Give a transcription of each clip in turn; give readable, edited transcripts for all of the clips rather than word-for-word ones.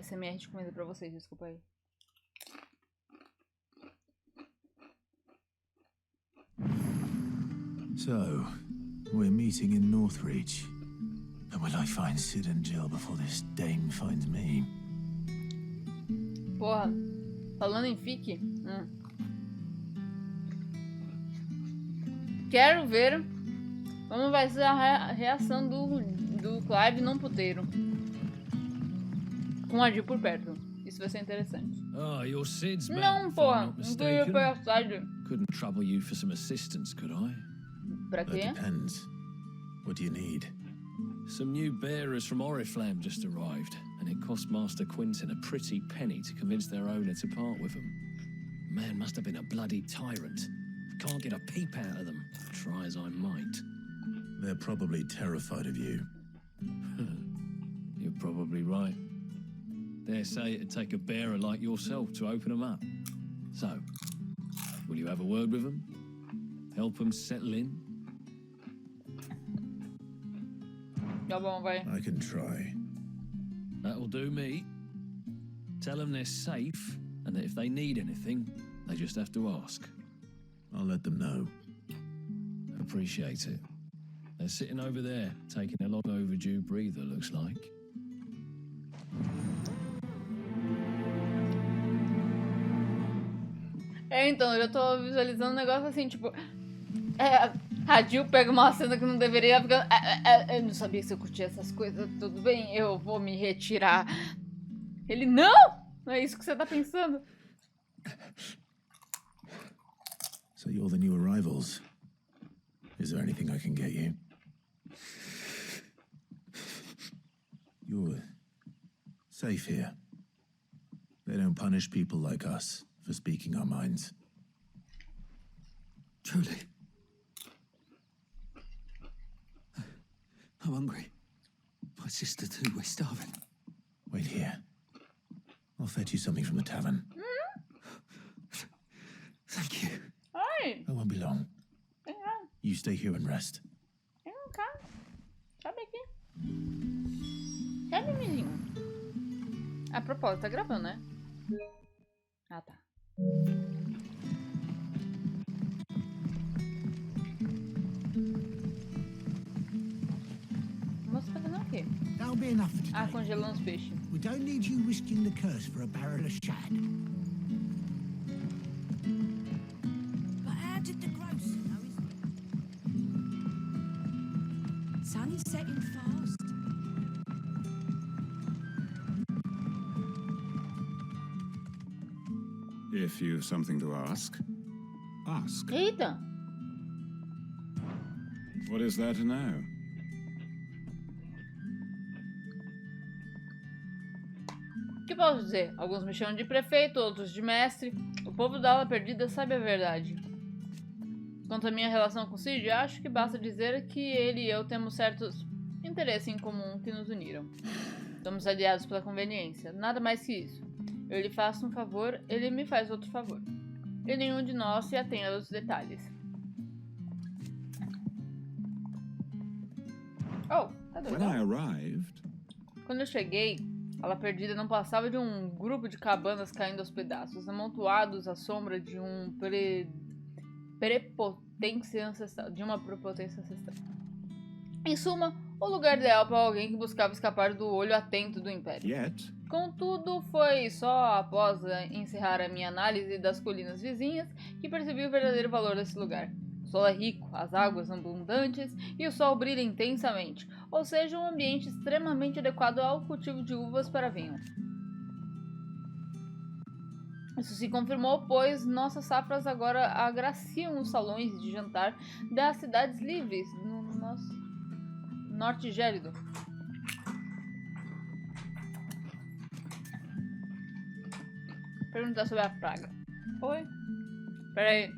ASMR de comida pra vocês, desculpa aí. So, we're meeting in Northreach. And will I find Sid and Jill before this dame finds me? Porra, falando em fique, quero ver como vai ser a reação do Clive num puteiro. Com a Jill por perto. Isso vai ser interessante. Oh, you're Sid's man. Não, porra, não queria pegar tarde. Couldn't trouble you for some assistance, could I? Pra quê? That depends. What do you need? Some new bearers from Oriflamme just arrived, and it cost Master Quinton a pretty penny to convince their owner to part with them. Man must have been a bloody tyrant. Can't get a peep out of them, try as I might. They're probably terrified of you. You're probably right. Dare say it'd take a bearer like yourself to open them up. So, will you have a word with them? Help them settle in? Tá bom, vai. I can try. That'll do me. Tell them they're safe, and that if they need anything, they just have to ask. I'll let them know. Appreciate it. They're sitting over there, taking a long overdue breather, looks like. É, então, eu já tô visualizando um negócio assim, tipo... a Jill pega uma cena que não deveria, ficar... eu não sabia se eu curtia essas coisas, tudo bem, eu vou me retirar. Ele, não! Não é isso que você tá pensando. So you're the new arrivals. Is there anything I can get you? You're safe here. They don't punish people like us for speaking our minds. Truly. I'm hungry. My sister too, we're starving. Wait here. I'll fetch you something from the tavern. Thank you. Ai, I won't be long. vem lá. You stay here and rest. Vem cá. Sobe aqui. Sobe, menino. A propósito, tá gravando, né? Ah, tá. A moça tá fazendo o quê? That'll be enough for Ah, today. congelando os peixes. We don't need you risking the curse for a barrel of shad. But how did the grocer know his... Sun is setting fast. If you've something to ask, ask. Eita! What is there to know? O que posso dizer? Alguns me chamam de prefeito, outros de mestre. O povo da Ala Perdida sabe a verdade. Quanto à minha relação com Cid, acho que basta dizer que ele e eu temos certos interesses em comum que nos uniram. Somos aliados pela conveniência, nada mais que isso. Eu lhe faço um favor, ele me faz outro favor. E nenhum de nós se atém aos detalhes. Oh, cadê? When I arrived, Quando eu cheguei, a Ala Perdida não passava de um grupo de cabanas caindo aos pedaços, amontoados à sombra de uma prepotência ancestral. Em suma, o lugar ideal para alguém que buscava escapar do olho atento do Império. yet, Contudo, foi só após encerrar a minha análise das colinas vizinhas que percebi o verdadeiro valor desse lugar. O solo é rico, as águas abundantes e o sol brilha intensamente, ou seja, um ambiente extremamente adequado ao cultivo de uvas para vinho. Isso se confirmou, pois nossas safras agora agraciam os salões de jantar das cidades livres no nosso norte gélido. Perguntar sobre a praga. Oi? Pera aí.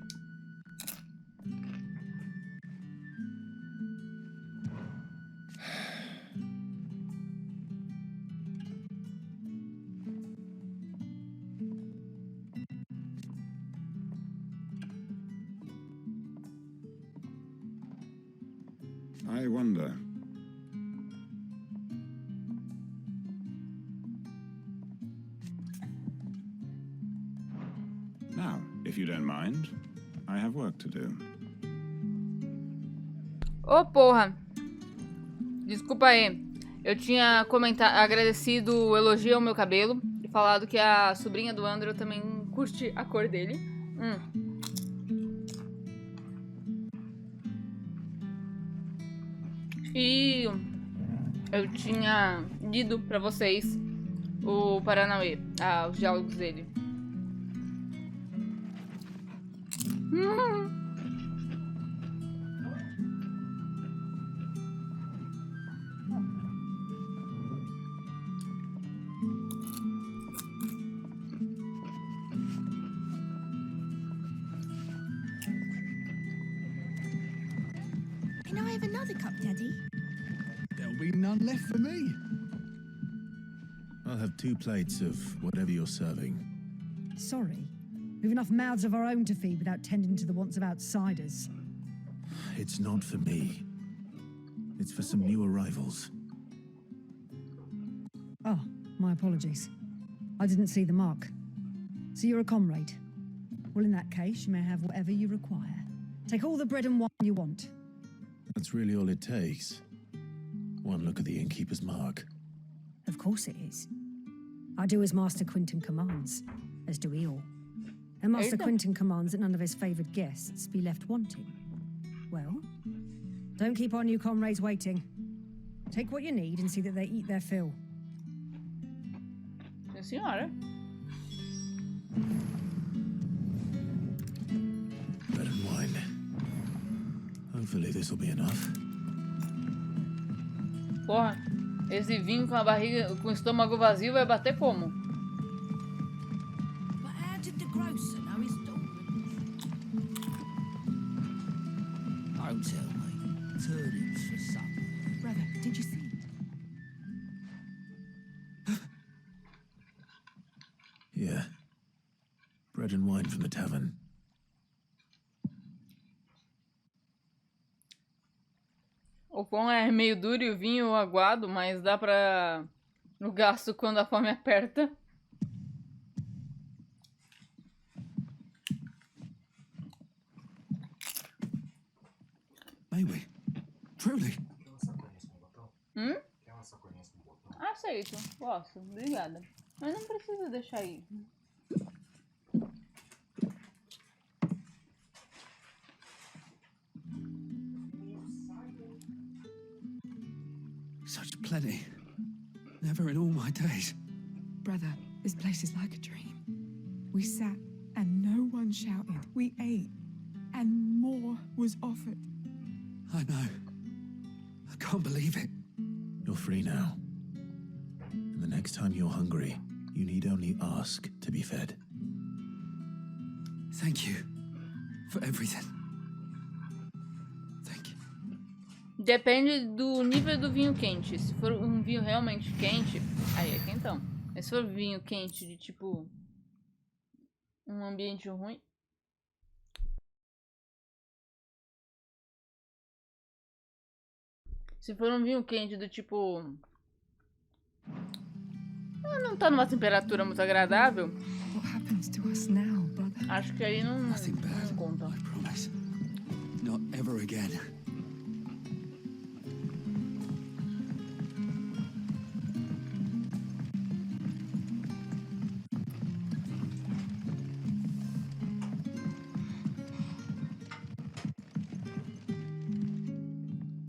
I wonder. If you don't mind, I have work to do. Ô, porra. Desculpa aí. Eu tinha agradecido o elogio ao meu cabelo e falado que a sobrinha do Andrew também curte a cor dele. E eu tinha lido pra vocês o Paranauê, os diálogos dele. Can I have another cup, Daddy? There'll be none left for me. I'll have 2 plates of whatever you're serving. Sorry. We've enough mouths of our own to feed without tending to the wants of outsiders. It's not for me. It's for some new arrivals. Oh, my apologies. I didn't see the mark. So you're a comrade. Well, in that case, you may have whatever you require. Take all the bread and wine you want. That's really all it takes. One look at the innkeeper's mark. Of course it is. I do as Master Quinton commands, as do we all. And Master Quinton commands that none of his favoured guests be left wanting. Well, don't keep our new comrades waiting. Take what you need and see that they eat their fill. Sim, senhora. Bread and wine. Hopefully this will be enough. Porra, esse vinho com a barriga, com o estômago vazio vai bater como? But how did the grocer know his daughter? Don't tell me. Turnings for supper. Brother, did you see it? Yeah. Bread and wine from the tavern. O pão é meio duro e o vinho aguado, mas dá pra... no gasto quando a fome aperta. Maybe. Truly. Aceito. Gosto. Obrigada. Mas não precisa deixar aí. Such plenty. Never in all my days. Brother, this place is like a dream. We sat and no one shouted. We ate and more was offered. I know. I can't believe it. You're free now. And the next time you're hungry, you need only ask to be fed. Thank you for everything. Thank you. Depende do nível do vinho quente. Se for um vinho realmente quente, aí é quentão. Mas se for vinho quente de tipo um ambiente ruim, se for um vinho quente do tipo não tá numa temperatura muito agradável, What happens to us now, brother? acho que aí não conta. I promise. Not ever again.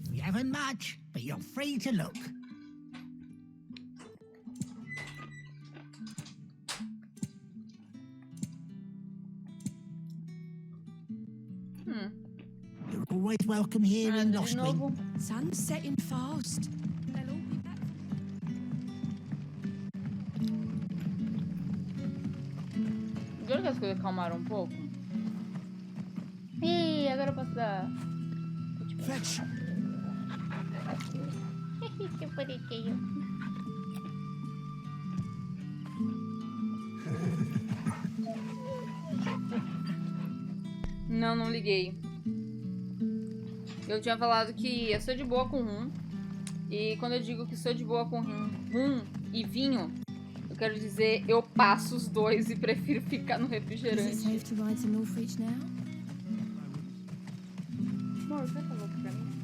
We haven't much, but you're free to look. You're always welcome here in De novo. Loshling. Sun's setting fast. They'll all be back. Agora que as coisas acalmaram um pouco. Ih, agora eu posso dar. Fetch. Que bonitinho. Não liguei. Eu tinha falado que eu sou de boa com rum. E quando eu digo que sou de boa com rum e vinho, Eu quero dizer, eu passo os dois e prefiro ficar no Is it refrigerante. safe to ride to Northreach now? Amor, você falou aqui pra mim?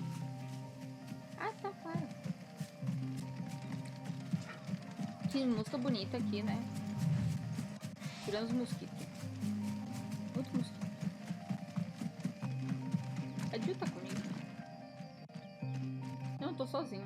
Ah, tá, claro. Que música bonita aqui, né? Tirando os mosquitos. Muito mosquito. A Jill tá comigo? Eu não tô sozinho.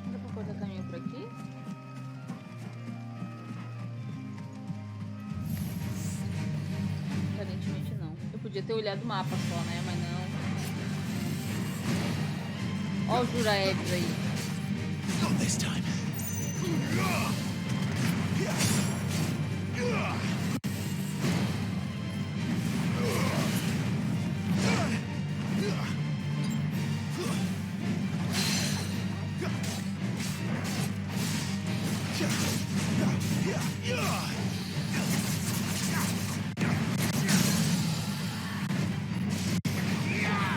Dá pra cortar caminho por aqui? Aparentemente não. Eu podia ter olhado o mapa só, né? Mas não. Ó o Juraebs aí. Not this time.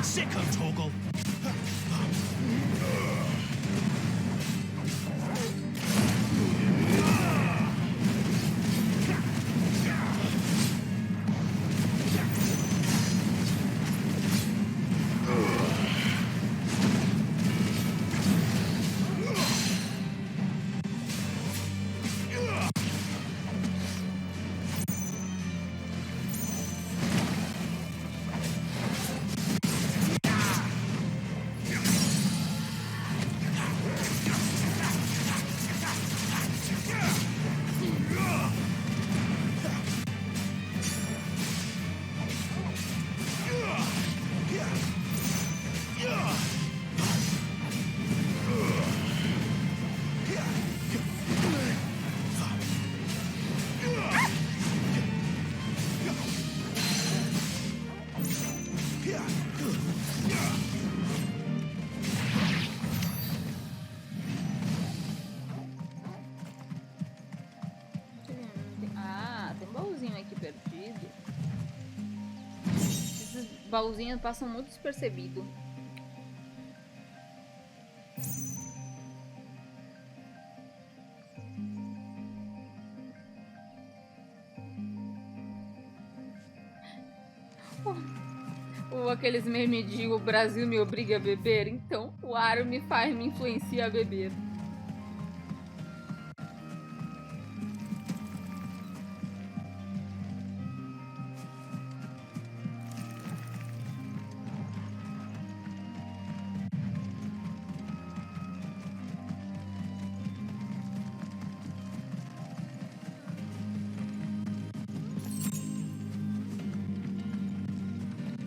Sicko toggle. Ah, tem um baúzinho aqui perdido. Esses baúzinhos passam muito despercebido. Ou aqueles memes de o Brasil me obriga a beber, então o Aro me influencia a beber.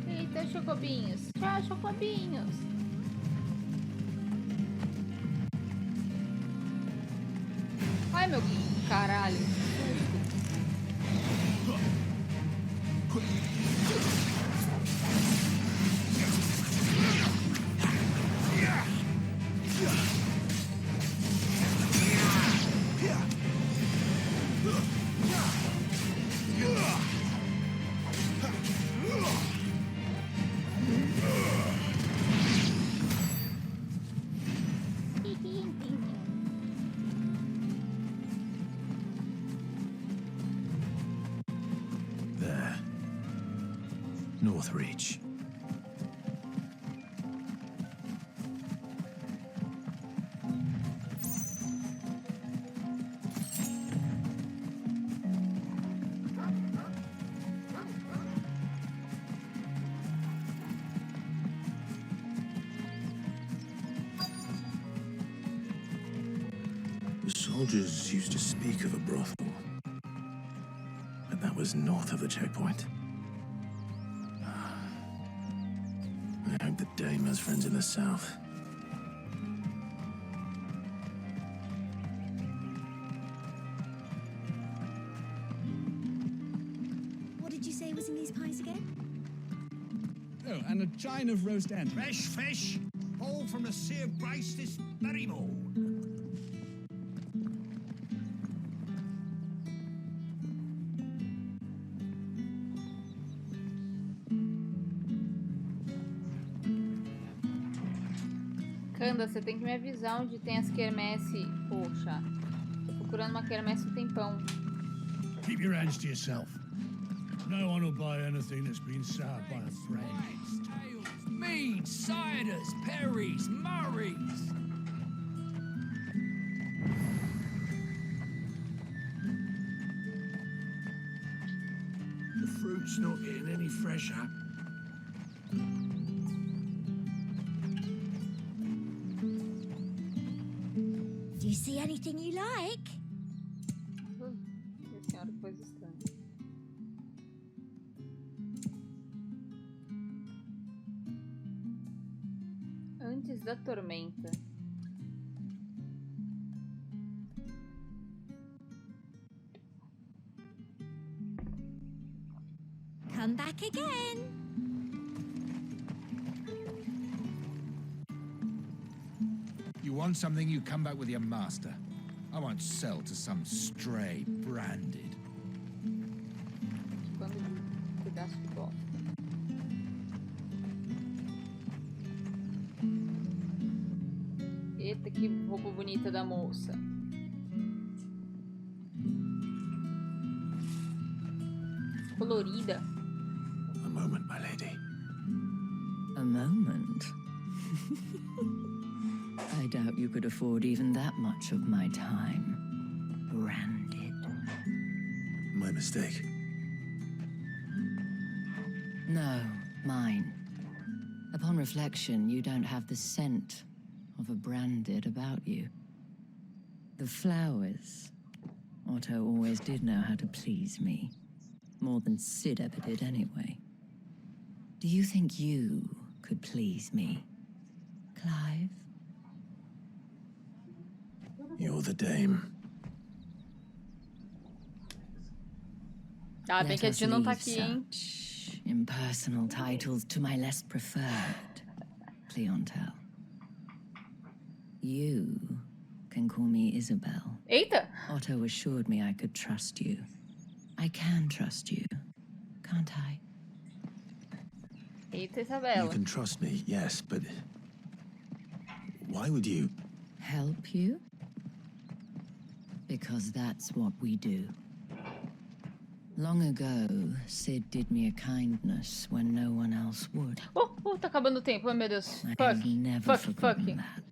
Eita, chocobinhos. Tchau, chocobinhos. Ai, meu caralho. There. Northreach. The soldiers used to speak of a brothel, but that was north of the checkpoint. I hope that Dame has friends in the south. did you say was in these pies again? Oh, and a chine of roast end. Fresh fish, all from the Sea of Grace this very morn. Kanda, você tem que me avisar onde tem as quermesse. Poxa, tô procurando uma quermesse um tempão. Keep your hands to yourself. No one will buy anything that's been soured by a friend. Tales, meads, ciders, perries, murrays. The fruit's not getting any fresher. Do you see anything you like? Senhora, que coisa estranha. Antes da tormenta. Come back again. You want something, you come back with your master. I won't sell to some stray branded. Quando pedaço de bosta. Eita, que roupa bonita da moça. Colorida. A moment, my lady. A moment? I doubt you could afford even that much of my time. Branded. My mistake. No, mine. Upon reflection, you don't have the scent of a branded about you. The flowers. Otto always did know how to please me. More than Sid ever did anyway. Do you think you could please me, Clive? You're the dame. Ah, bem que a Tia não tá aqui, hein? Impersonal titles to my less preferred clientele. You can call me Isabel. Eita! Otto assured me I could trust you. I can trust you, can't I? Eita, You Isabela. can trust me, yes, but why would you? Help you? Because that's what we do. Long ago, Sid did me a kindness when no one else would. Tá acabando o tempo, ai meu Deus. I Fuck, have never fuck, forgotten fuck. that.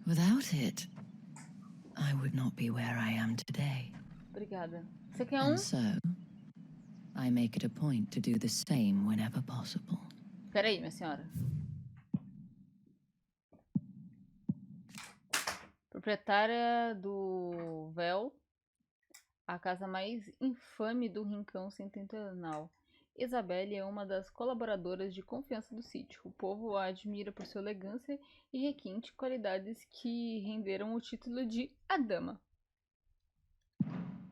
Without it, I would not be where I am today. Obrigada. Você quer um? And so, I make it a point to do the same whenever possible. Peraí, minha senhora. Proprietária do véu, a casa mais infame do Rincão Setentrional. Isabelle é uma das colaboradoras de confiança do sítio. O povo a admira por sua elegância e requinte, qualidades que renderam o título de A Dama.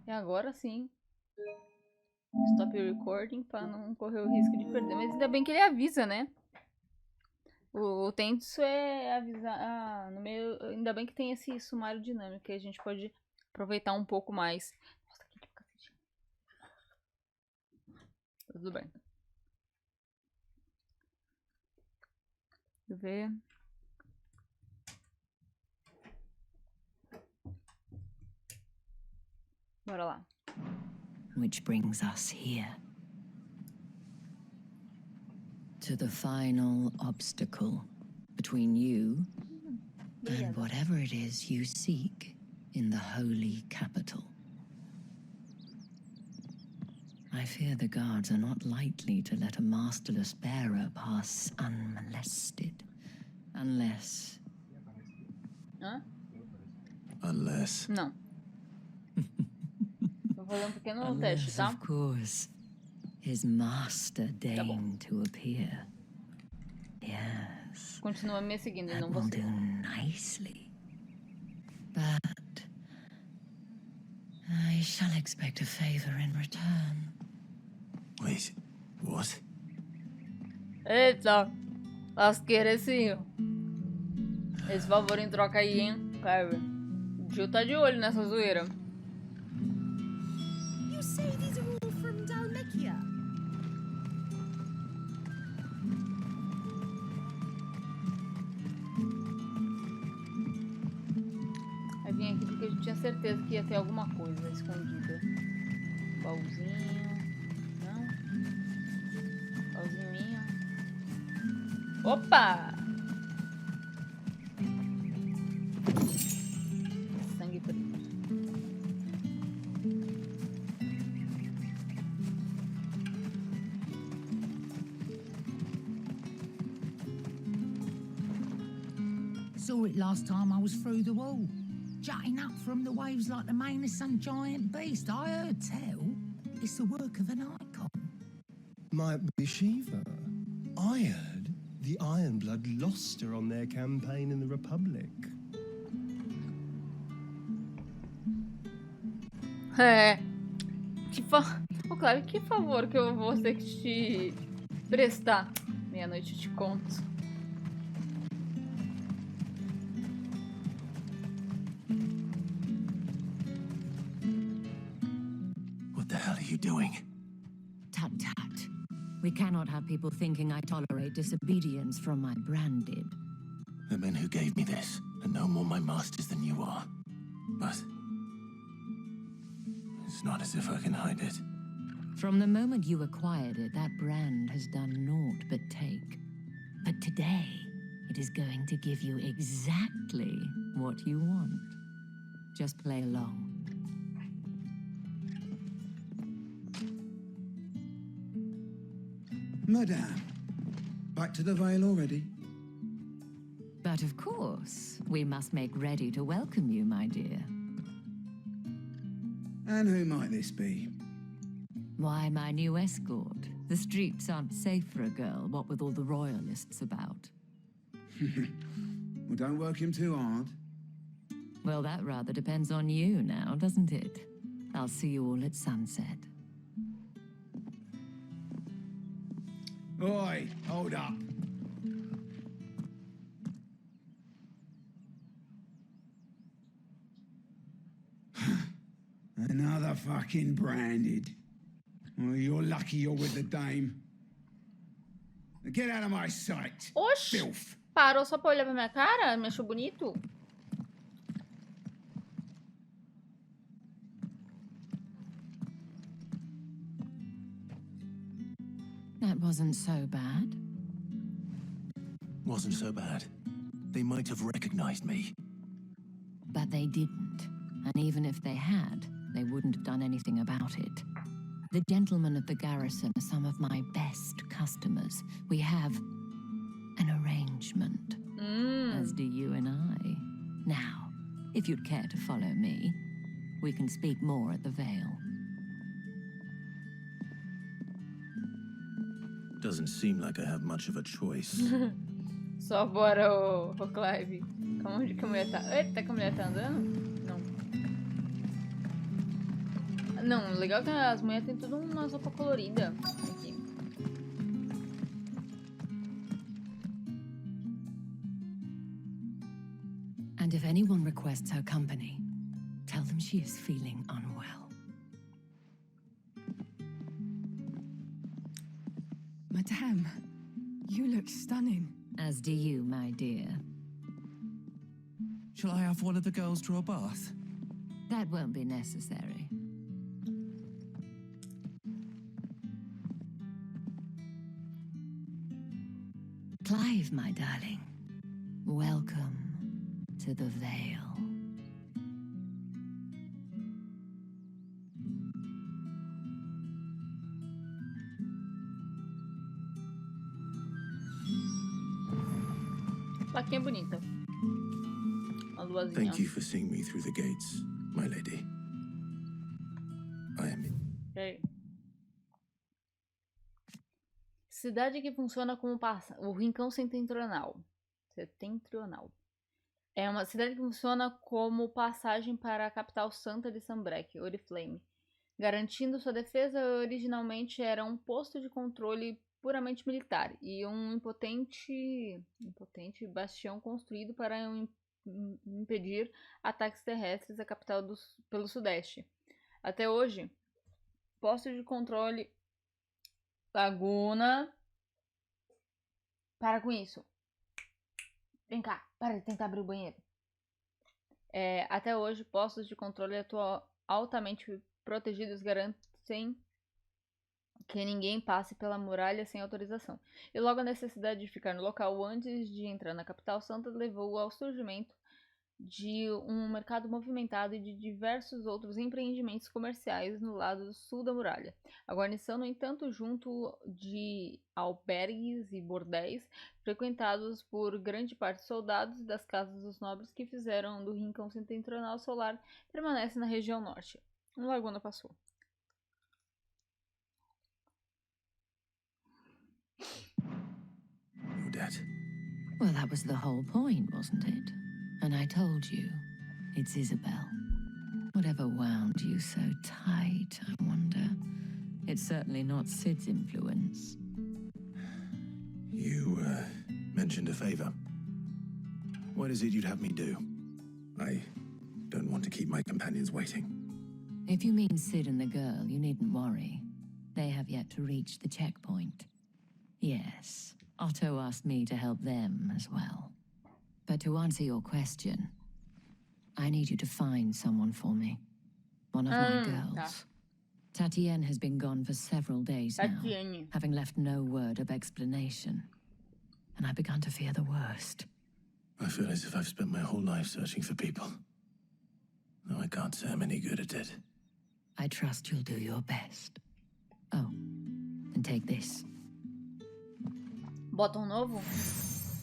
E agora sim. Stop recording para não correr o risco de perder. Mas ainda bem que ele avisa, né? O tenso é avisar no meio. Ainda bem que tem esse sumário dinâmico que a gente pode aproveitar um pouco mais. Nossa, aqui de cacete. Tudo bem. Deixa eu ver. Bora lá. Which brings us here. To the final obstacle between you and whatever it is you seek in the holy capital. I fear the guards are not likely to let a masterless bearer pass unmolested. Unless... Hã? Unless. Não. Vou fazer um pequeno Unless, teste, tá? of course, his master deigned to appear. Yes. Continua me seguindo e That não will você. do nicely. But... I shall expect a favor in return. Wait, what? Eita, lasqueira esse. Esse favor em troca aí, hein, Kyrie. O Jill tá de olho nessa zoeira. You say these are all from Dalmekia? Aí vim aqui porque a gente tinha certeza que ia ter alguma coisa escondida. Baúzinho. Não? Baúzinho. Opa! Sangue preto. Saw it last time I was through the wall. Jutting up from the waves like the mane of some giant beast. I heard tell it's the work of an icon. Might be Shiva. I heard the Ironblood lost her on their campaign in the Republic. É. Ô, claro, que favor que eu vou ter que te prestar. Meia-noite eu te conto. What the hell are you doing? Tut tut. We cannot have people thinking I tolerate disobedience from my branded. The men who gave me this are no more my masters than you are. But it's not as if I can hide it. From the moment you acquired it, that brand has done naught but take. But today, it is going to give you exactly what you want. Just play along. Madame, back to the Vale already? But of course, we must make ready to welcome you, my dear. And who might this be? Why, my new escort. The streets aren't safe for a girl, what with all the royalists about. Well, don't work him too hard. Well, that rather depends on you now, doesn't it? I'll see you all at sunset. Oi, hold up. Another fucking branded. Well, you're lucky you're with the dame. Get out of my sight. Oxi! Filth. Parou só pra olhar pra minha cara? Me achou bonito? That wasn't so bad. Wasn't so bad. They might have recognized me. But they didn't. And even if they had, they wouldn't have done anything about it. The gentlemen of the garrison are some of my best customers. We have an arrangement, as do you and I. Now, if you'd care to follow me, we can speak more at the Vale. Doesn't seem like I have much of a choice. Só bora, ô Clive. Onde que a mulher tá? Eita, que a mulher tá andando? Não, legal que as mulheres têm tudo uma roupa colorida aqui. And if anyone requests her company, tell them she is feeling unwell. Madame, you look stunning. As do you, my dear. Shall I have one of the girls draw a bath? That won't be necessary. Clive, my darling, welcome to the Vale. Plaquinha bonita. Uma luazinha. Thank you for seeing me through the gates, my lady. I am in. Okay. Cidade que funciona como o Rincão Setentrional. Setentrional. É uma cidade que funciona como passagem para a capital santa de Sanbreque, Oriflame. garantindo sua defesa. Originalmente era um posto de controle puramente militar e um impotente bastião construído para impedir ataques terrestres à capital pelo sudeste. Até hoje, posto de controle Laguna. Para com isso. Vem cá, para de tentar abrir o banheiro. Até hoje, postos de controle altamente protegidos garantem que ninguém passe pela muralha sem autorização. E logo a necessidade de ficar no local antes de entrar na capital santa levou ao surgimento de um mercado movimentado e de diversos outros empreendimentos comerciais no lado sul da muralha. A guarnição, no entanto, junto de albergues e bordéis, frequentados por grande parte de soldados das casas dos nobres que fizeram do Rincão Setentrional solar, permanece na região norte. Um Laguna passou. Your dad. Well, that was the whole point, wasn't it? And I told you, it's Isabel. Whatever wound you so tight, I wonder. It's certainly not Sid's influence. You, mentioned a favor. What is it you'd have me do? I don't want to keep my companions waiting. If you mean Sid and the girl, you needn't worry. They have yet to reach the checkpoint. Yes, Otto asked me to help them as well. But to answer your question, I need you to find someone for me. One of my girls. Tatienne has been gone for several days now, having left no word of explanation. And I've begun to fear the worst. I feel as if I've spent my whole life searching for people. Though I can't say I'm any good at it. I trust you'll do your best. Oh, and take this. Botão novo?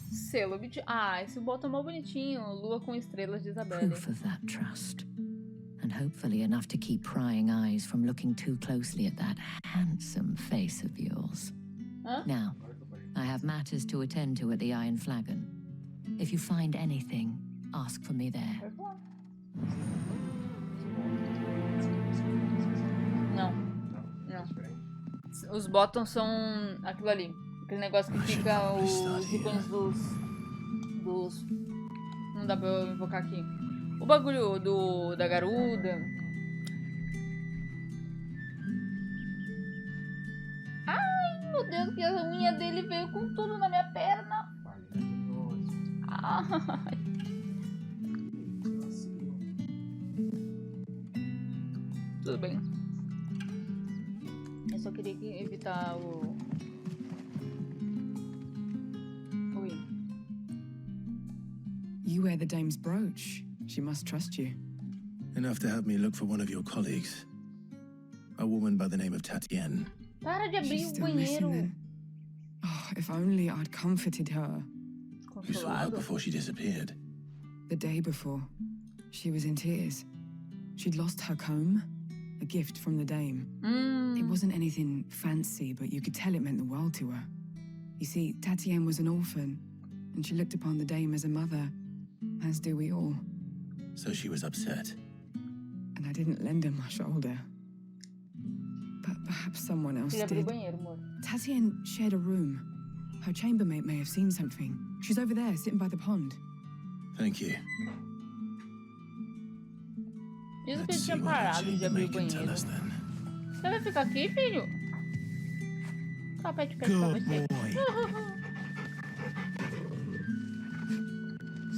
Selo obtido. Ah, esse botão é mó bonitinho. Lua com estrelas de Isabelle. Proof of that trust. And hopefully enough to keep prying eyes from looking too closely at that handsome face of yours. Huh? Now, I have matters to attend to at the Iron Flagon. If you find anything, ask for me there. Não. Os botões são aquilo ali. Aquele negócio que fica os ícones dos... Não dá pra eu invocar aqui. O bagulho da garuda. Ai, meu Deus, que a unha dele veio com tudo na minha perna. Ai. Tudo bem. Eu só queria evitar o... You wear the dame's brooch. She must trust you. Enough to have me look for one of your colleagues. A woman by the name of Tatienne. Para de abrir She's o still missing banheiro. then. Oh, if only I'd comforted her. You saw her before she disappeared. The day before, she was in tears. She'd lost her comb, a gift from the dame. It wasn't anything fancy, but you could tell it meant the world to her. You see, Tatienne was an orphan, and she looked upon the dame as a mother, as do we all. So she was upset. And I didn't lend her my shoulder. But perhaps someone else did. Tatienne shared a room. Her chambermaid may have seen something. She's over there, sitting by the pond. Thank you. Diz que ele tinha parado de abrir o banheiro. Você vai ficar aqui, filho? Só pede pra você.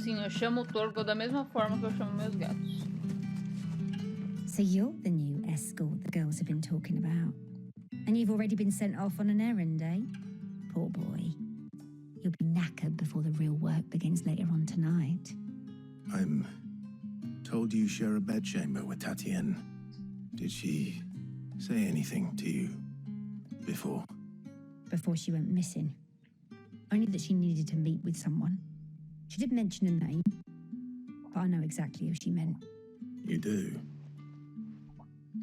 Sim, eu chamo o Torgo da mesma forma que eu chamo meus gatos. So you're the new escort the girls have been talking about. And you've already been sent off on an errand, eh? Poor boy. You'll be knackered before the real work begins later on tonight. I'm told you share a bed chamber with Tatienne. Did she say anything to you before? Before she went missing. Only that she needed to meet with someone. She did mention a name, but I know exactly who she meant. You do?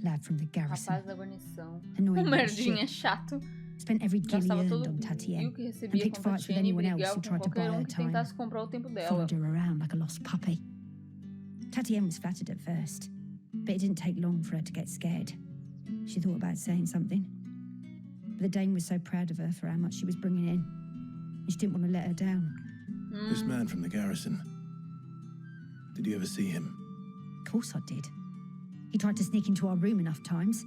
Lad from the garrison. Rapaz da guarnição. Annoying merdinha chato. Spent every guinea Gastava earned todo on Tatienne, o que and recebia picked com fights with Tatienne e anyone else brigava who com tried to buy qualquer her que time. tentasse comprar o tempo dela. Followed her around like a lost puppy. Tatienne was flattered at first, but it didn't take long for her to get scared. She thought about saying something. But the Dame was so proud of her for how much she was bringing in. And she didn't want to let her down. This man from the garrison. Did you ever see him? Of course I did. He tried to sneak into our room enough times.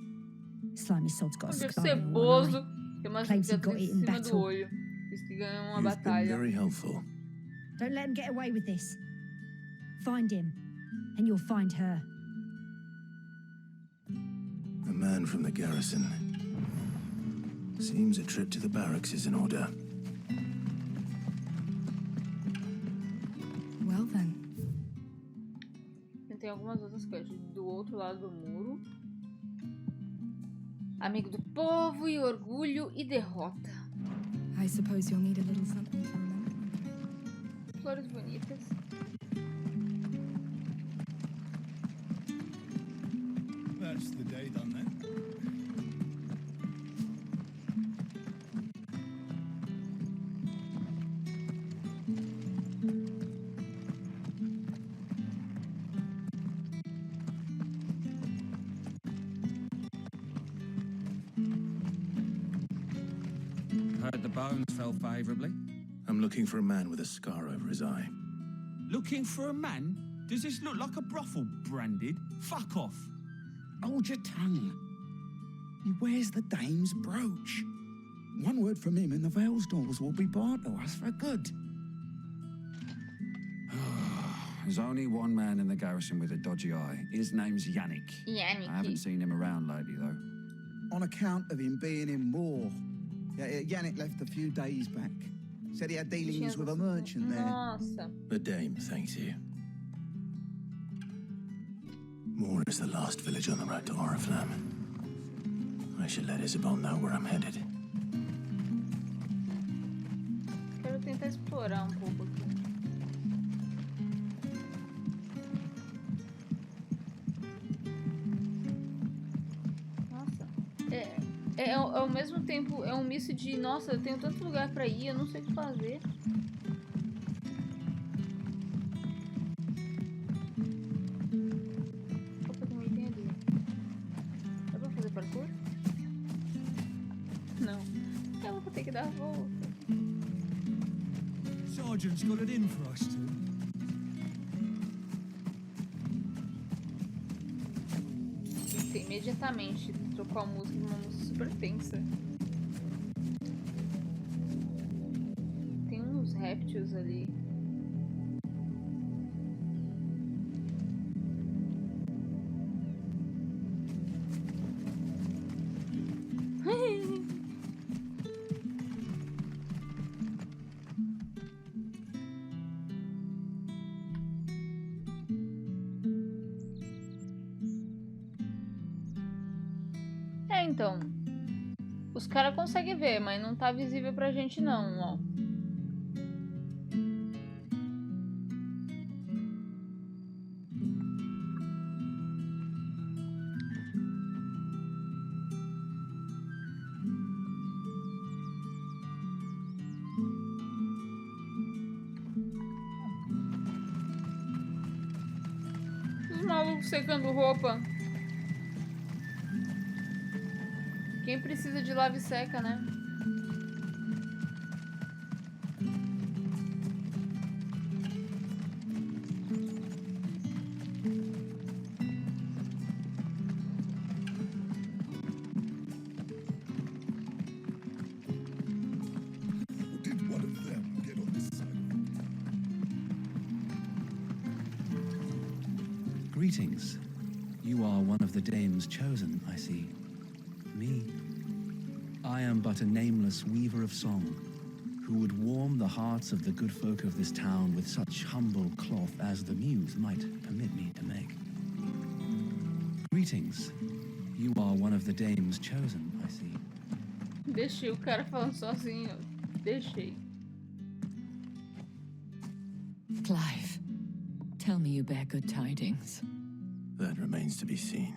Slimy sod's got a Deve scar ser on one bozo. eye. Tem uma Claims he cicatriz got it em in cima do battle. olho. Diz que ganhou uma You've been batalha. very helpful. Don't let him get away with this. Find him, and you'll find her. A man from the garrison. Seems a trip to the barracks is in order. Well then. Tem algumas outras coisas. Do outro lado do muro. Amigo do povo e orgulho e derrota. I suppose you'll need a little something to remember. Flores bonitas. That's the day done then. Heard the bones fell favourably. I'm looking for a man with a scar over his eye. Looking for a man? Does this look like a brothel, Branded? Fuck off. Hold your tongue. He wears the Dame's brooch. One word from him and the Vale's doors will be barred to us for good. There's only one man in the garrison with a dodgy eye. His name's Yannick. Yannick. I haven't seen him around lately, though. On account of him being in war. Yannick left a few days back. Said he had dealings with a merchant there. Nossa. The Dame thanks you. Moor is the last village on the road to Oriflamme. I should let Isabel know where I'm headed. Quero tentar explorar pouco aqui. Nossa. Ao mesmo tempo, é um misto de... Nossa, eu tenho tanto lugar pra ir, eu não sei o que fazer. Opa, tem um item ali. Dá pra fazer parkour? Não. Eu vou ter que dar a volta. Sergeant's got it in for us two. Tem imediatamente trocar a música numa música super tensa. Tem uns répteis ali. Então, os caras conseguem ver, mas não tá visível pra gente não, ó. Os malucos secando roupa. Quem precisa de lave seca, né? Did one of them get on this side? Greetings. You are one of the dames chosen, I see. Me. I am but a nameless weaver of song, who would warm the hearts of the good folk of this town with such humble cloth as the muse might permit me to make. Greetings. You are one of the dames chosen, I see. Deixei o cara falando sozinho. Deixei. Clive, tell me you bear good tidings. That remains to be seen.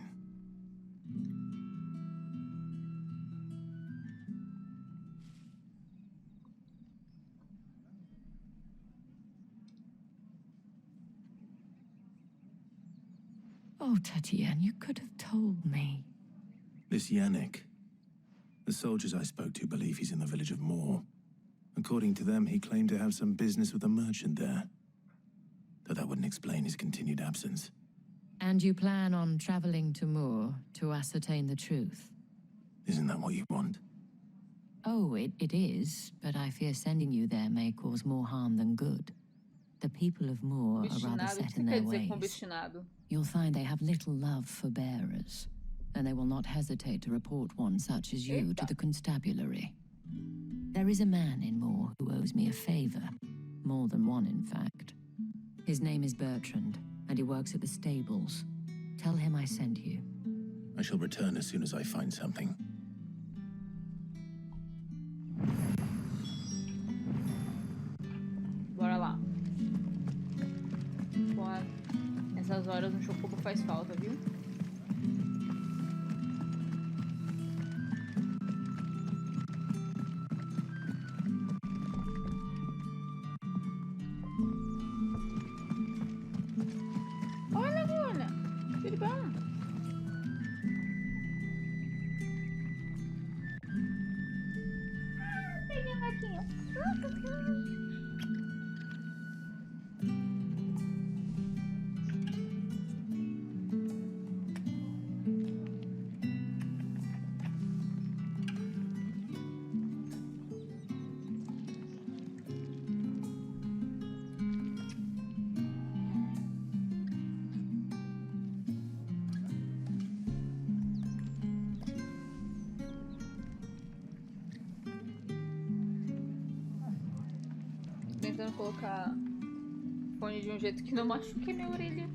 Oh, Tatiana, you could have told me. This Yannick. The soldiers I spoke to believe he's in the village of Moor. According to them, he claimed to have some business with a merchant there. Though that wouldn't explain his continued absence. And you plan on traveling to Moor to ascertain the truth? Isn't that what you want? Oh, it is, but I fear sending you there may cause more harm than good. The people of Moor are rather set in their ways. You'll find they have little love for bearers, and they will not hesitate to report one such as you to the constabulary. There is a man in Moor who owes me a favor. More than one, in fact. His name is Bertrand, and he works at the stables. Tell him I sent you. I shall return as soon as I find something. Bora lá. Porra, essas horas no Chocobo faz falta, viu? Olha, Luna. Tudo bom? Peguei a vaquinha. Tentando colocar fone de um jeito que não machuque minha orelha.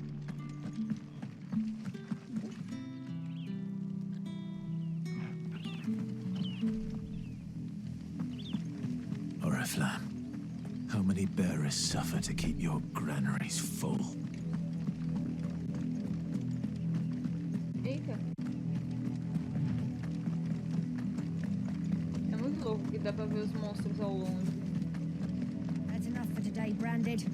Oriflamme, how many bearers suffer to keep your granaries full? Eita. É muito louco que dá pra ver os monstros ao longe. That's enough for today, Branded.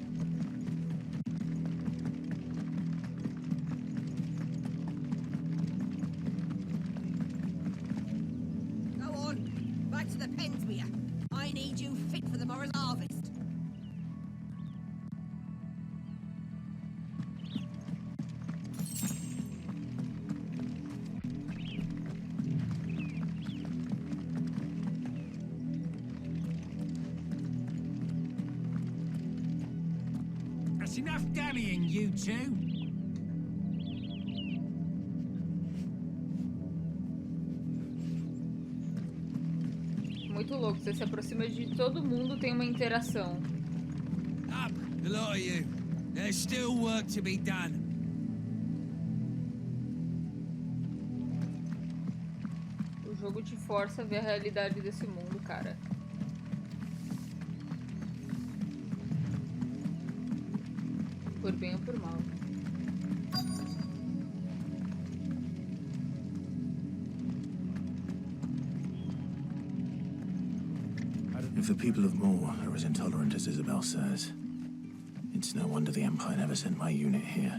Go on, back to the pens with you. I need you fit for the morrow's harvest. That's enough dallying, you two. Muito louco, você se aproxima de todo mundo, tem uma interação. Up, the lot of you. There's still work to be done. O jogo te força a ver a realidade desse mundo, cara. Por bem ou por mal. If the people of Moor are as intolerant as Isabel says, it's no wonder the Empire never sent my unit here.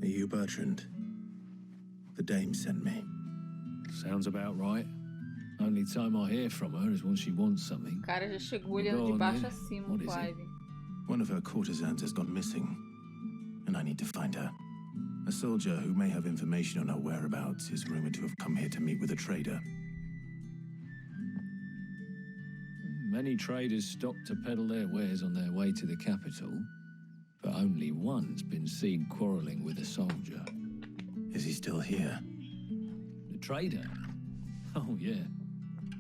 Are you Bertrand? The dame sent me. Sounds about right. Only time I hear from her is when she wants something. O cara já chegou olhando de baixo a cima, o Clive. One of her courtesans has gone missing, and I need to find her. A soldier who may have information on her whereabouts is rumored to have come here to meet with a trader. Many traders stop to peddle their wares on their way to the capital, but only one's been seen quarrelling with a soldier. Is he still here? The trader? Oh, yeah.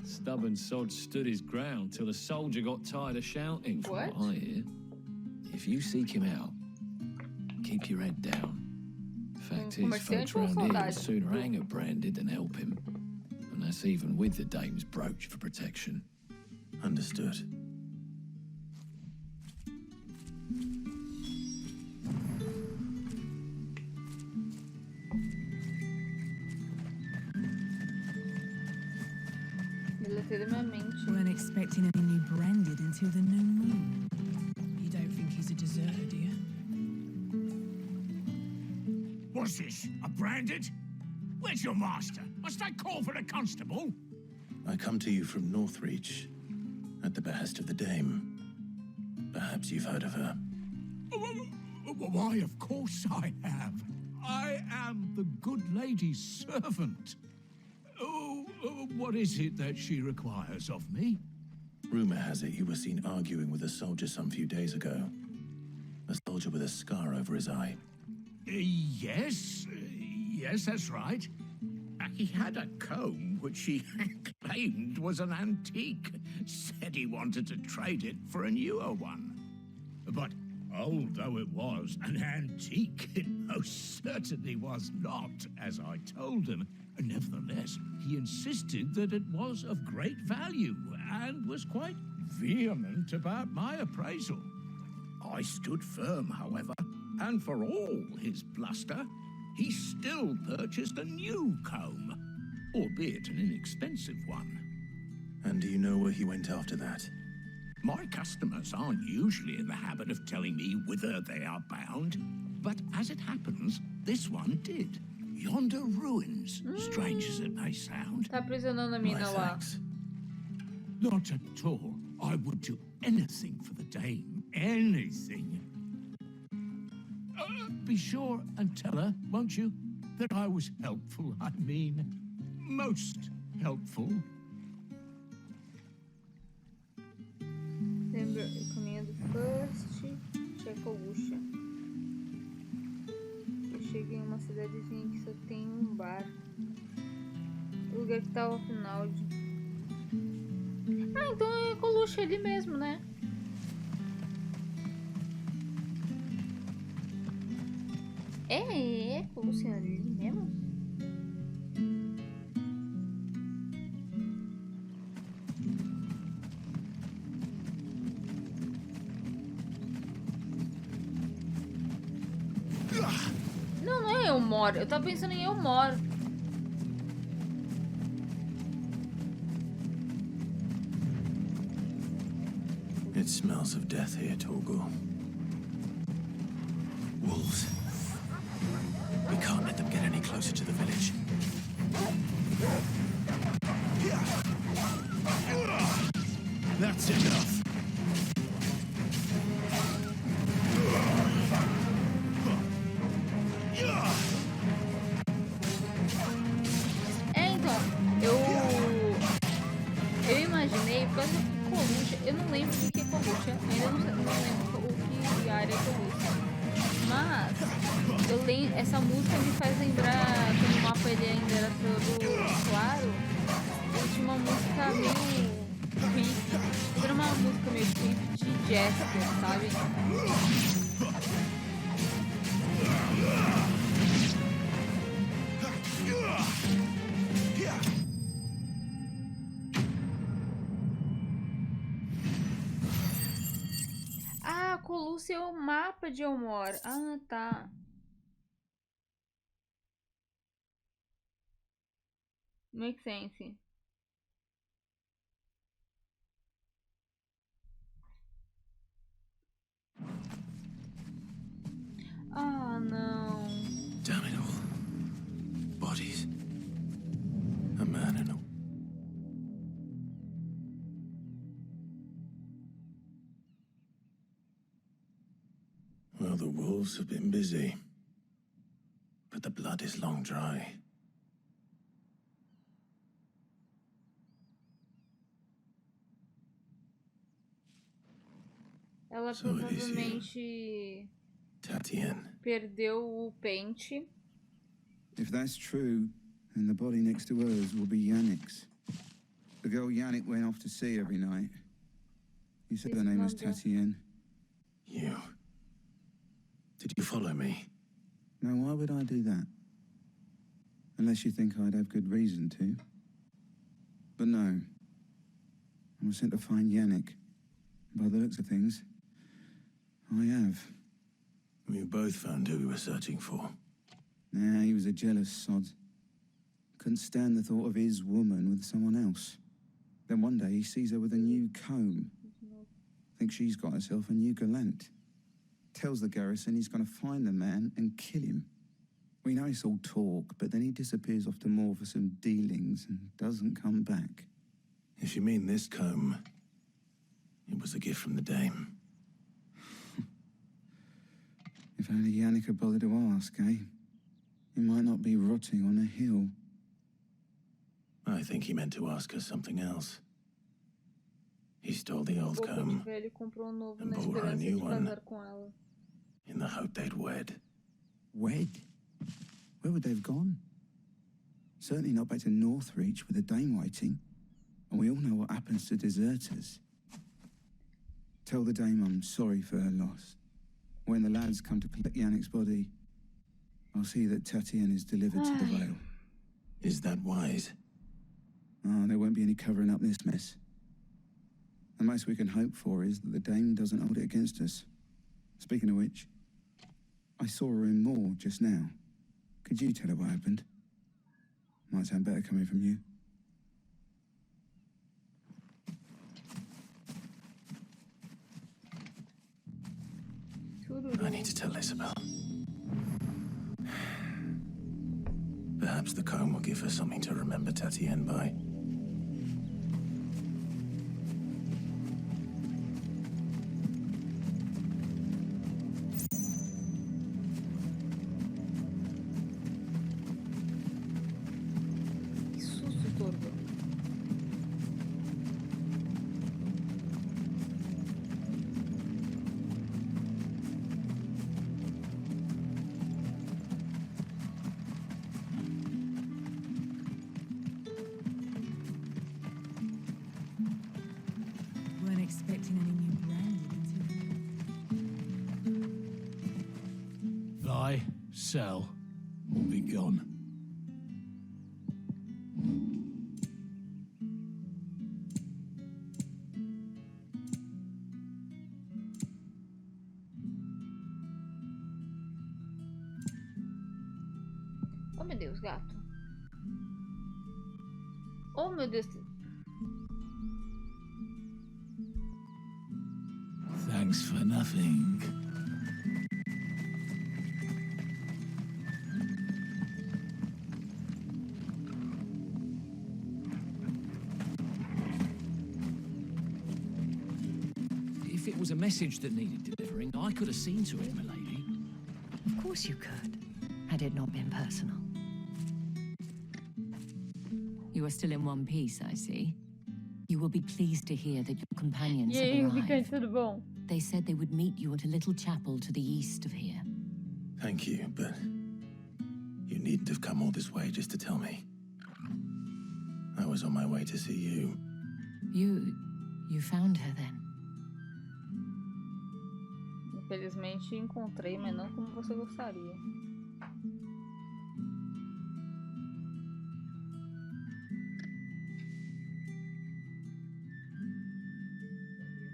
Stubborn sod stood his ground till the soldier got tired of shouting, from what I hear. If you seek him out, keep your head down. Fact is, folks around here would sooner hang a Branded than help him. And that's even with the dame's brooch for protection. Understood. Deletei da minha mente. Weren't expecting any new branded until the new moon. You don't think he's a deserter, do you? What's this? A branded? Where's your master? Must I call for a constable? I come to you from Northreach, at the behest of the Dame. Perhaps you've heard of her. Why, of course I have. I am the good lady's servant. What is it that she requires of me? Rumor has it you were seen arguing with a soldier some few days ago. A soldier with a scar over his eye. Yes, that's right. He had a comb which he claimed was an antique. Said he wanted to trade it for a newer one. But although it was an antique, it most certainly was not, as I told him. Nevertheless, he insisted that it was of great value and was quite vehement about my appraisal. I stood firm, however, and for all his bluster, he still purchased a new comb, albeit an inexpensive one. And do you know where he went after that? My customers aren't usually in the habit of telling me whither they are bound, but as it happens, this one did. Yonder ruins, strange as it may sound. Tá aprisionando a mina lá. Not at all. I would do anything for the Dame. Anything. Be sure and tell her, won't you, that I was helpful. I mean, most helpful. Lembra o caminho do First, checa o Usha. Eu cheguei em uma cidadezinha que só tem um bar. O lugar que tava ao final de... Ah, então é Colucha ali mesmo, né? É Colucha ali mesmo? Não é Elmore. Eu tava pensando em Elmore. It smells of death here, Torgal. Wolves. We can't let them get any closer to the village. That's enough. Eu imaginei, por causa de Colucha, eu não lembro o que é Colucha, ainda não lembro o que área é Colucha. Mas eu lembro, essa música me faz lembrar quando o mapa ele ainda era todo claro. Eu tinha uma música meio creepy, era uma música meio creepy de Jasper, sabe? Colucha é o mapa de Elmore. Ah, tá. Make sense. Ah, não. Damn it all. Bodies. A man and a... Well, the wolves have been busy. But the blood is long dry. Ela provavelmente perdeu o pente. If that's true, then the body next to hers will be Yannick's. The girl Yannick went off to see every night. You said her name was Tatienne. You... Did you follow me? No, why would I do that? Unless you think I'd have good reason to. But no. I was sent to find Yannick. By the looks of things, I have. We both found who we were searching for. Nah, he was a jealous sod. Couldn't stand the thought of his woman with someone else. Then one day he sees her with a new comb. Thinks she's got herself a new gallant. Tells the garrison he's going to find the man and kill him. We know it's all talk, but then he disappears off to more for some dealings and doesn't come back. If you mean this comb, it was a gift from the dame. If only Yannick had bothered to ask, eh? He might not be rotting on a hill. I think he meant to ask her something else. He stole the old comb and bought her a new one in the hope they'd wed. Wed? Where would they have gone? Certainly not back to Northreach with a dame waiting. And we all know what happens to deserters. Tell the dame I'm sorry for her loss. When the lads come to collect Yannick's body, I'll see that Tatienne is delivered to the Vale. Is that wise? Oh, there won't be any covering up this mess. The most we can hope for is that the dame doesn't hold it against us. Speaking of which, I saw her in Moor just now. Could you tell her what happened? Might sound better coming from you. I need to tell Isabel. Perhaps the comb will give her something to remember Tatienne by. Expecting any new branding. Buy, sell, or be gone. Oh meu Deus, gato. Oh meu Deus. Thanks for nothing. If it was a message that needed delivering, I could have seen to it, milady. Of course you could, had it not been personal. You are still in one piece, I see. You will be pleased to hear that your companions have arrived. Tudo bom? They said they would meet you at a little chapel to the east of here. Thank you, but you needn't have come all this way just to tell me. I was on my way to see you. You found her then? Infelizmente encontrei, mas não como você gostaria.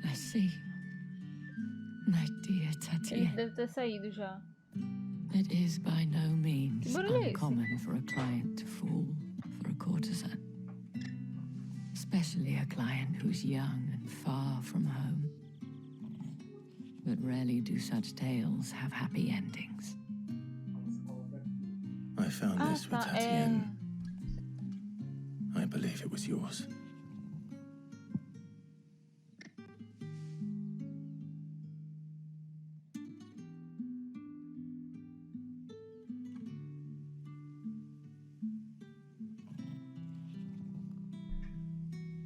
I see. My dear Tatienne. Ele deve ter saído já. It is by no means Que barulho é esse? uncommon for a client to fall for a courtesan. Especially a client who's young and far from home. But rarely do such tales have happy endings. I found this for Tatienne. I believe it was yours.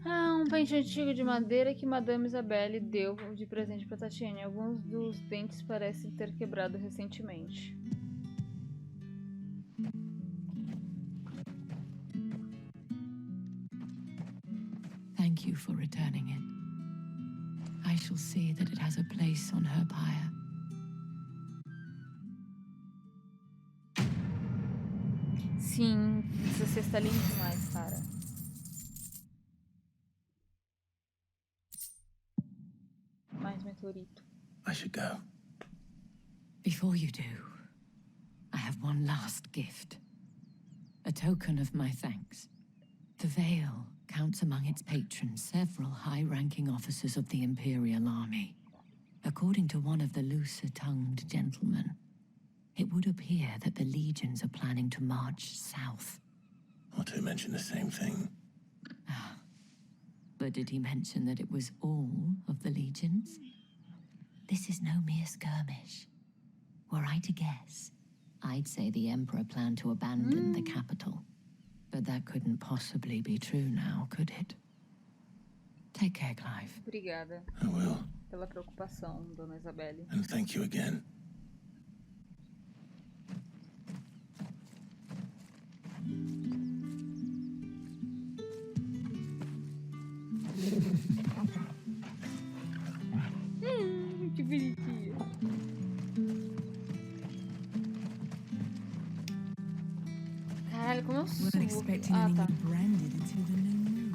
Um pente antigo de madeira que Madame Isabelle deu de presente para Tatienne. Alguns dos dentes parecem ter quebrado recentemente. Thank you for returning it. I shall see that it has a place on her pyre. Sim, precisa ser estalinho demais, cara. Mais meteorito. I should go. Before you do, I have one last gift. A token of my thanks. The veil counts among its patrons several high-ranking officers of the Imperial Army. According to one of the looser-tongued gentlemen, it would appear that the legions are planning to march south. Or to mention the same thing. But did he mention that it was all of the legions? This is no mere skirmish. Were I to guess, I'd say the Emperor planned to abandon the capital. But that couldn't possibly be true now, could it? Take care, Clive. Obrigada. I will. Pela preocupação, Dona Isabelle. And thank you again. Que bonitinho. Caralho, como eu subo. Weren't expecting anyone branded until the new moon.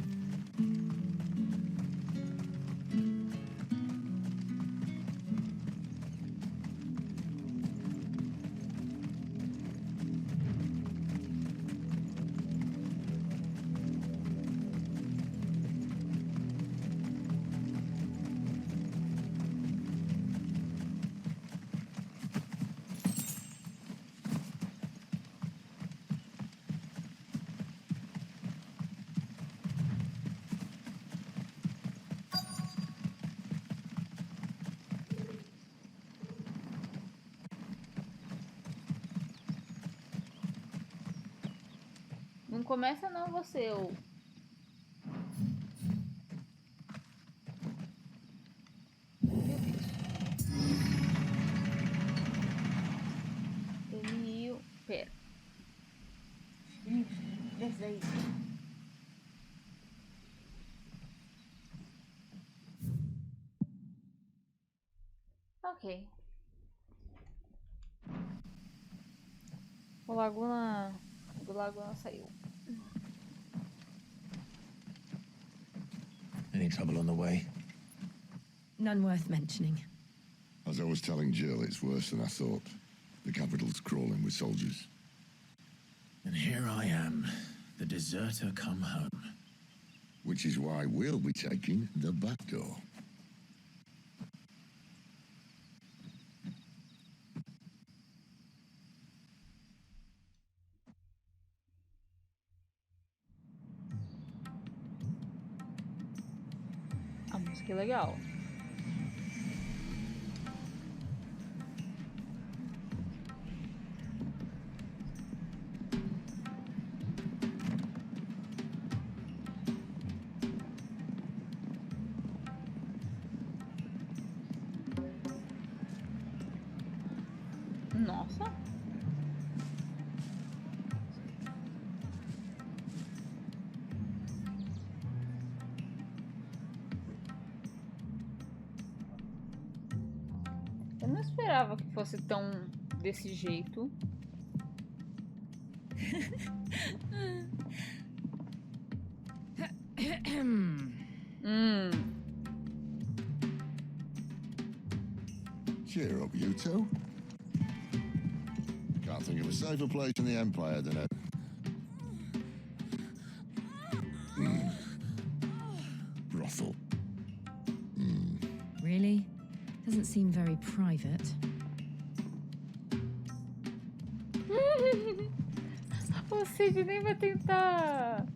Não começa não, você, ou... Pera. Desce daí. Ok. O Laguna... do Laguna saiu. Any trouble on the way? None worth mentioning. As I was telling Jill, it's worse than I thought. The capital's crawling with soldiers. And here I am, the deserter come home. Which is why we'll be taking the back door. A música é legal. Nossa. Eu não esperava que fosse tão desse jeito. Cheer up, you two. Can't think of a safer place in the Empire than a... brothel. Really? Doesn't seem very private. O Cid nem vai tentar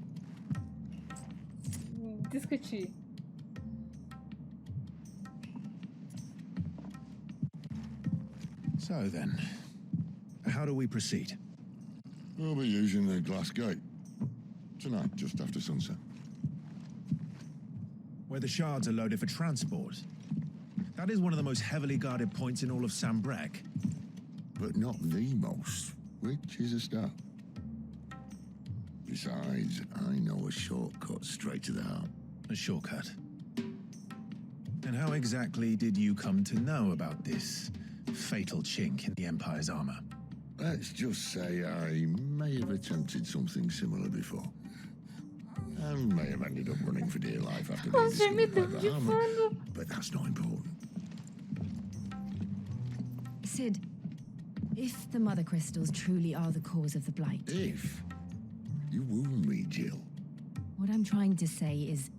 discutir. So then, how do we proceed? We'll be using the glass gate. Tonight, just after sunset. Where the shards are loaded for transport. That is one of the most heavily guarded points in all of Sambrec. But not the most, which is a start. Besides, I know a shortcut straight to the heart. A shortcut? And how exactly did you come to know about this fatal chink in the Empire's armor? Let's just say I may have attempted something similar before. And may have ended up running for dear life after being discovered by the armor, but that's not important. Sid, if the mother crystals truly are the cause of the blight... If? You wound me, Jill. What I'm trying to say is,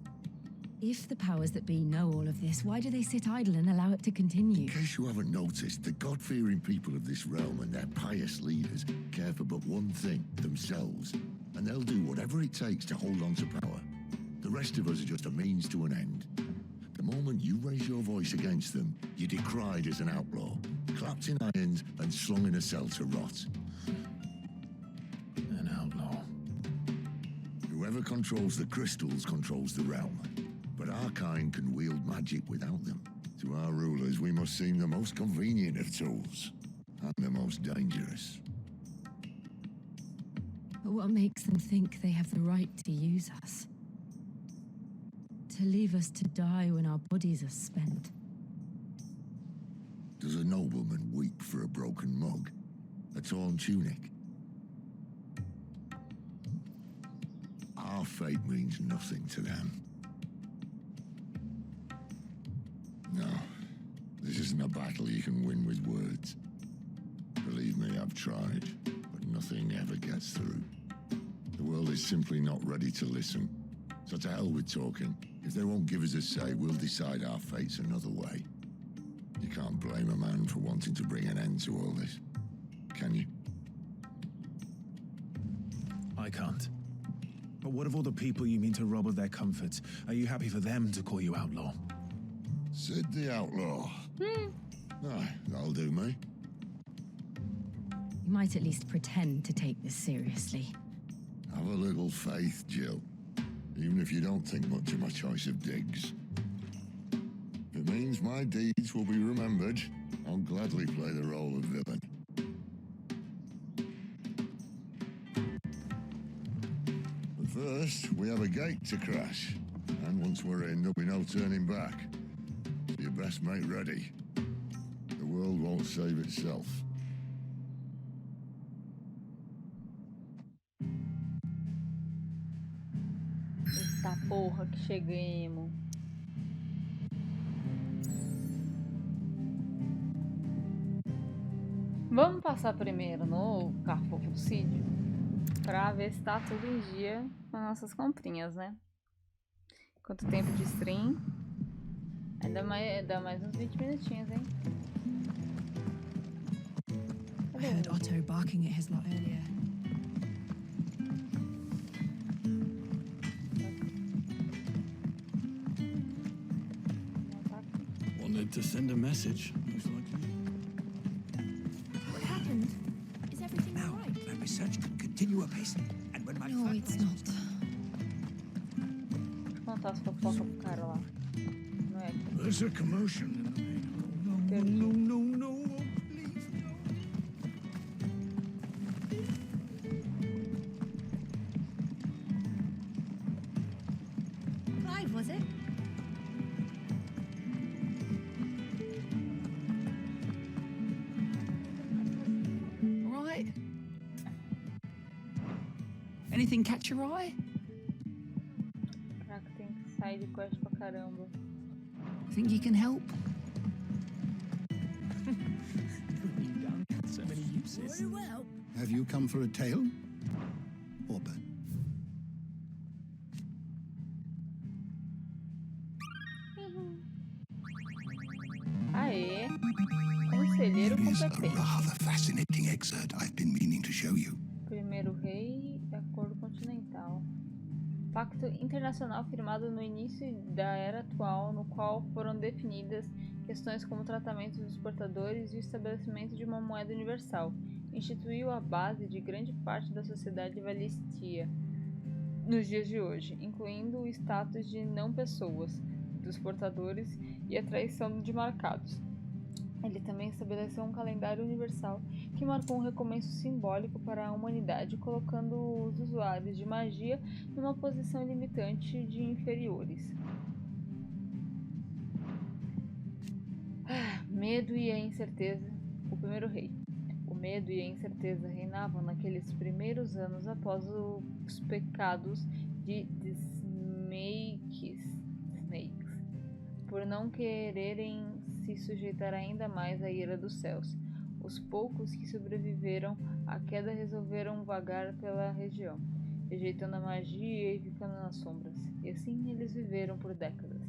if the powers that be know all of this, why do they sit idle and allow it to continue? In case you haven't noticed, the God-fearing people of this realm and their pious leaders care for but one thing, themselves. And they'll do whatever it takes to hold on to power. The rest of us are just a means to an end. The moment you raise your voice against them, you're decried as an outlaw, clapped in irons and slung in a cell to rot. An outlaw. Whoever controls the crystals controls the realm. But our kind can wield magic without them. To our rulers, we must seem the most convenient of tools, and the most dangerous. But what makes them think they have the right to use us? To leave us to die when our bodies are spent? Does a nobleman weep for a broken mug? A torn tunic? Our fate means nothing to them. No, this isn't a battle you can win with words. Believe me, I've tried, but nothing ever gets through. The world is simply not ready to listen. So to hell with talking. If they won't give us a say, we'll decide our fates another way. You can't blame a man for wanting to bring an end to all this, can you? I can't. But what of all the people you mean to rob of their comforts? Are you happy for them to call you outlaw? Sid the Outlaw. Aye, that'll do me. You might at least pretend to take this seriously. Have a little faith, Jill. Even if you don't think much of my choice of digs. If it means my deeds will be remembered, I'll gladly play the role of villain. But first, we have a gate to crash. And once we're in, there'll be no turning back. So you best make ready. The world won't save itself. Eita porra que chegamos. Vamos passar primeiro no carro do sítio pra ver se tá tudo em dia com nossas comprinhas, né? Quanto tempo de stream? Ainda dá mais uns 20 minutinhos, hein? I heard Otto barking at his lot earlier. Wanted to send a message, most likely. What happened? Is everything all right? My research can continue apace, and when my No, it's not. Contar as fofocas pro cara lá. Não é? There's a commotion in the main hall. No, please, no. Clive, was it? Right. Anything catch your eye? Caraca, tem que sair de quest pra caramba. Think you can help? So many uses. Very well. Have you come for a tale? Or both? Aê! Conselheiro It is a competente. rather fascinating excerpt I've been meaning to show you. Primeiro rei, acordo continental. Pacto internacional firmado no início da era atual, no qual foram definidas questões como o tratamento dos portadores e o estabelecimento de uma moeda universal. Instituiu a base de grande parte da sociedade valistia nos dias de hoje, incluindo o status de não-pessoas dos portadores e a traição de marcados. Ele também estabeleceu um calendário universal que marcou um recomeço simbólico para a humanidade, colocando os usuários de magia numa posição limitante de inferiores. Medo e a incerteza. O primeiro rei. O medo e a incerteza reinavam naqueles primeiros anos após os pecados de Snakes, por não quererem se sujeitar ainda mais à ira dos céus. Os poucos que sobreviveram à queda resolveram vagar pela região. rejeitando a magia e ficando nas sombras. E assim eles viveram por décadas.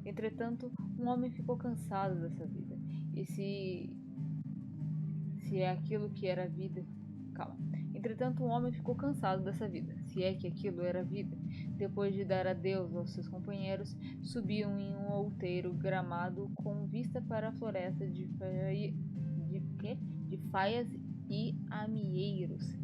Entretanto, um homem ficou cansado dessa vida. E se é aquilo que era vida... Calma. Entretanto, um homem ficou cansado dessa vida. Se é que aquilo era vida. Depois de dar adeus aos seus companheiros, subiam em um outeiro gramado com vista para a floresta de faias e amieiros.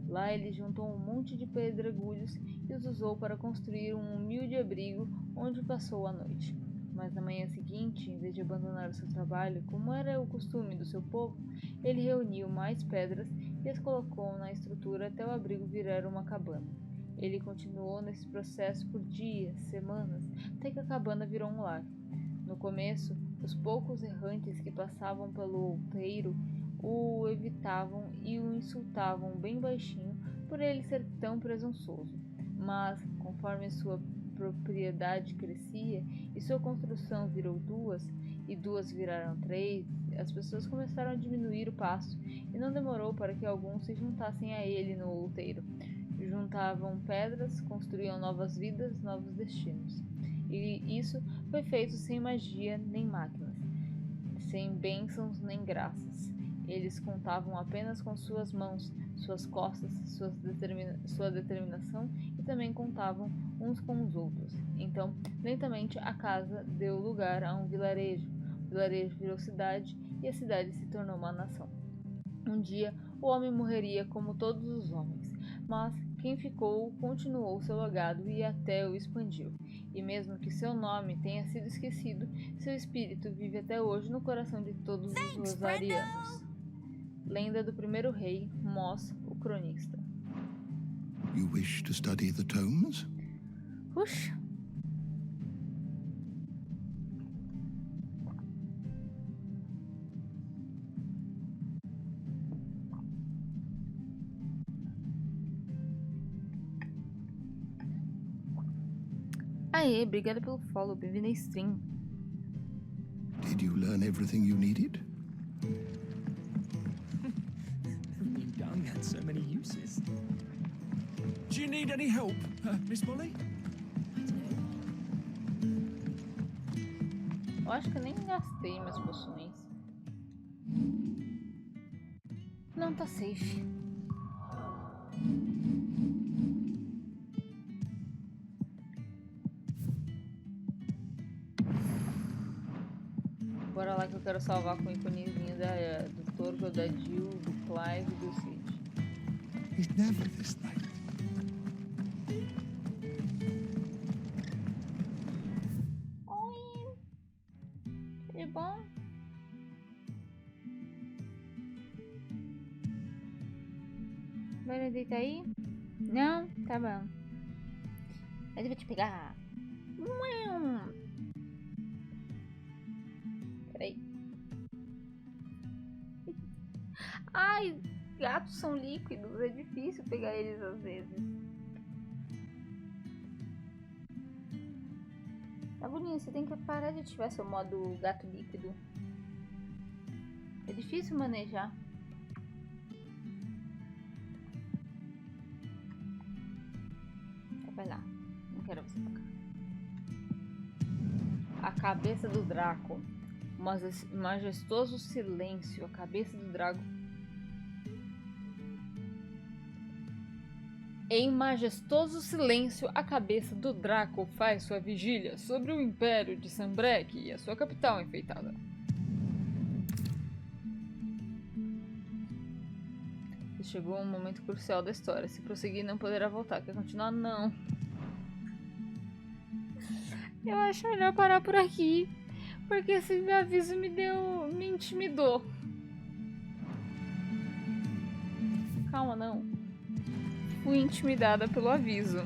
Lá ele juntou um monte de pedregulhos e os usou para construir um humilde abrigo onde passou a noite. Mas na manhã seguinte, em vez de abandonar o seu trabalho, como era o costume do seu povo, ele reuniu mais pedras e as colocou na estrutura até o abrigo virar uma cabana. Ele continuou nesse processo por dias, semanas, até que a cabana virou um lar. No começo, os poucos errantes que passavam pelo outeiro o evitavam e o insultavam bem baixinho por ele ser tão presunçoso. Mas, conforme sua propriedade crescia e sua construção virou duas, e duas viraram três, as pessoas começaram a diminuir o passo, e não demorou para que alguns se juntassem a ele no outeiro. Juntavam pedras, construíam novas vidas, novos destinos. E isso foi feito sem magia nem máquinas, sem bênçãos nem graças. Eles contavam apenas com suas mãos, suas costas, sua determinação e também contavam uns com os outros. Então, lentamente, a casa deu lugar a um vilarejo. O vilarejo virou cidade e a cidade se tornou uma nação. Um dia, o homem morreria como todos os homens, mas quem ficou continuou seu legado e até o expandiu. E mesmo que seu nome tenha sido esquecido, seu espírito vive até hoje no coração de todos os rosarianos. Lenda do primeiro rei, Moss, o cronista. You wish to study the tomes? Puxa. Aê, obrigada pelo follow, bem-vindo à stream. Did you learn everything you needed? Young had so many uses. Do you need any help, Miss Molly? Eu acho que eu nem gastei minhas poções. Não tá safe. Bora lá que eu quero salvar com o íconezinho do Torgo, da Jill, do Clive e do Cid. It's never this night. Oi! Tudo bom? Vai deitar aí? Não? Tá bom. Mas eu vou te pegar. Peraí. Ai, gatos são líquidos, é difícil pegar eles às vezes. Tá bonito, você tem que parar de ativar seu modo gato líquido. É difícil manejar. Vai lá, não quero você tocar. A cabeça do Draco. Majestoso silêncio. A cabeça do Draco. Em majestoso silêncio, a cabeça do Draco faz sua vigília sobre o império de Sanbreque e a sua capital enfeitada. E chegou um momento crucial da história. Se prosseguir, não poderá voltar. Quer continuar? Não. Eu acho melhor parar por aqui, porque esse aviso me intimidou. Calma, não. Fui intimidada pelo aviso.